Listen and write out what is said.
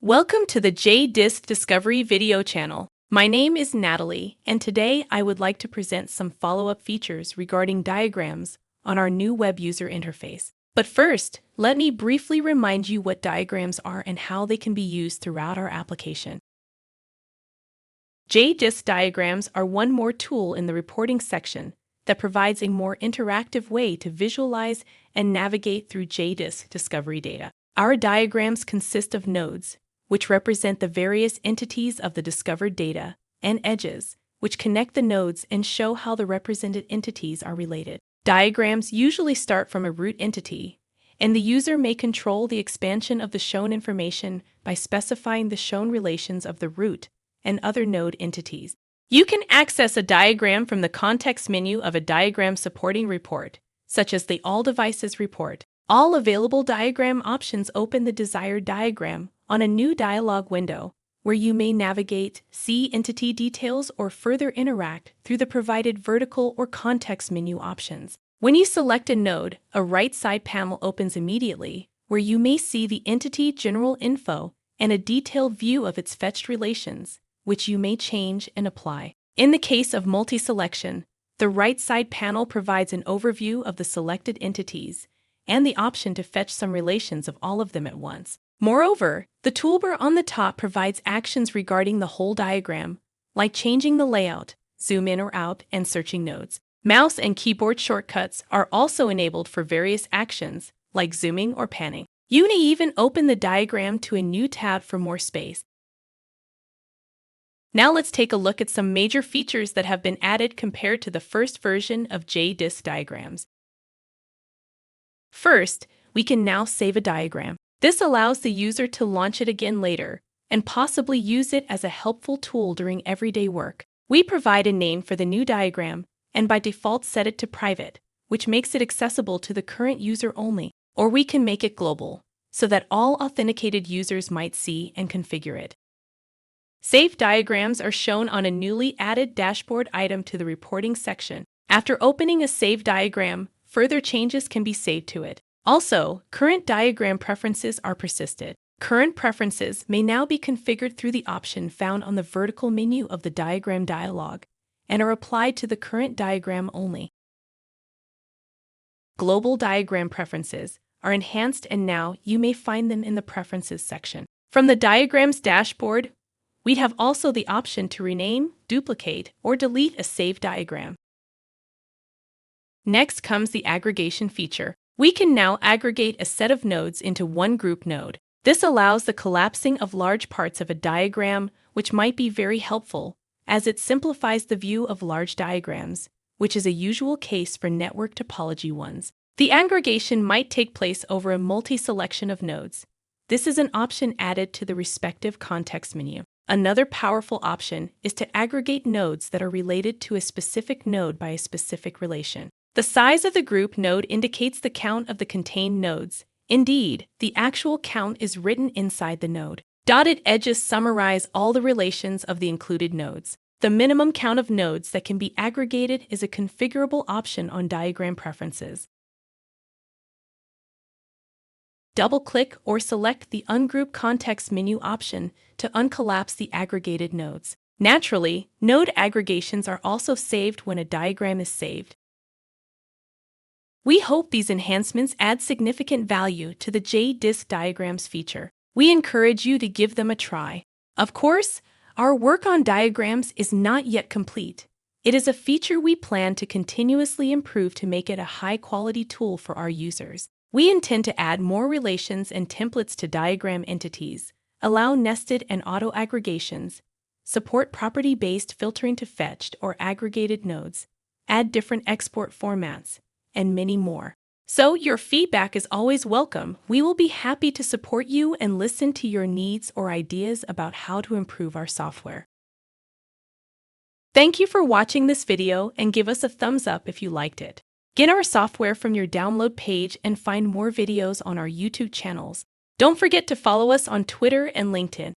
Welcome to the JDisc Discovery video channel. My name is Natalie, and today I would like to present some follow-up features regarding diagrams on our new web user interface. But first, let me briefly remind you what diagrams are and how they can be used throughout our application. JDisc Diagrams are one more tool in the reporting section that provides a more interactive way to visualize and navigate through JDisc Discovery data. Our diagrams consist of nodes, which represent the various entities of the discovered data, and edges, which connect the nodes and show how the represented entities are related. Diagrams usually start from a root entity, and the user may control the expansion of the shown information by specifying the shown relations of the root and other node entities. You can access a diagram from the context menu of a diagram supporting report, such as the All Devices report. All available diagram options open the desired diagram on a new dialog window, where you may navigate, see entity details, or further interact through the provided vertical or context menu options. When you select a node, a right side panel opens immediately, where you may see the entity general info and a detailed view of its fetched relations, which you may change and apply. In the case of multi-selection, the right side panel provides an overview of the selected entities and the option to fetch some relations of all of them at once. Moreover, the toolbar on the top provides actions regarding the whole diagram, like changing the layout, zoom in or out, and searching nodes. Mouse and keyboard shortcuts are also enabled for various actions, like zooming or panning. You may even open the diagram to a new tab for more space. Now let's take a look at some major features that have been added compared to the first version of JDisc Diagrams. First, we can now save a diagram. This allows the user to launch it again later and possibly use it as a helpful tool during everyday work. We provide a name for the new diagram and by default set it to private, which makes it accessible to the current user only, or we can make it global so that all authenticated users might see and configure it. Saved diagrams are shown on a newly added dashboard item to the reporting section. After opening a saved diagram, further changes can be saved to it. Also, current diagram preferences are persisted. Current preferences may now be configured through the option found on the vertical menu of the diagram dialog and are applied to the current diagram only. Global diagram preferences are enhanced, and now you may find them in the Preferences section. From the Diagrams dashboard, we have also the option to rename, duplicate, or delete a saved diagram. Next comes the aggregation feature. We can now aggregate a set of nodes into one group node. This allows the collapsing of large parts of a diagram, which might be very helpful, as it simplifies the view of large diagrams, which is a usual case for network topology ones. The aggregation might take place over a multi-selection of nodes. This is an option added to the respective context menu. Another powerful option is to aggregate nodes that are related to a specific node by a specific relation. The size of the group node indicates the count of the contained nodes. Indeed, the actual count is written inside the node. Dotted edges summarize all the relations of the included nodes. The minimum count of nodes that can be aggregated is a configurable option on diagram preferences. Double-click or select the Ungroup Context menu option to uncollapse the aggregated nodes. Naturally, node aggregations are also saved when a diagram is saved. We hope these enhancements add significant value to the JDisc Diagrams feature. We encourage you to give them a try. Of course, our work on diagrams is not yet complete. It is a feature we plan to continuously improve to make it a high-quality tool for our users. We intend to add more relations and templates to diagram entities, allow nested and auto aggregations, support property-based filtering to fetched or aggregated nodes, add different export formats, and many more. So your feedback is always welcome. We will be happy to support you and listen to your needs or ideas about how to improve our software. Thank you for watching this video, and give us a thumbs up if you liked it. Get our software from your download page and find more videos on our YouTube channels. Don't forget to follow us on Twitter and LinkedIn.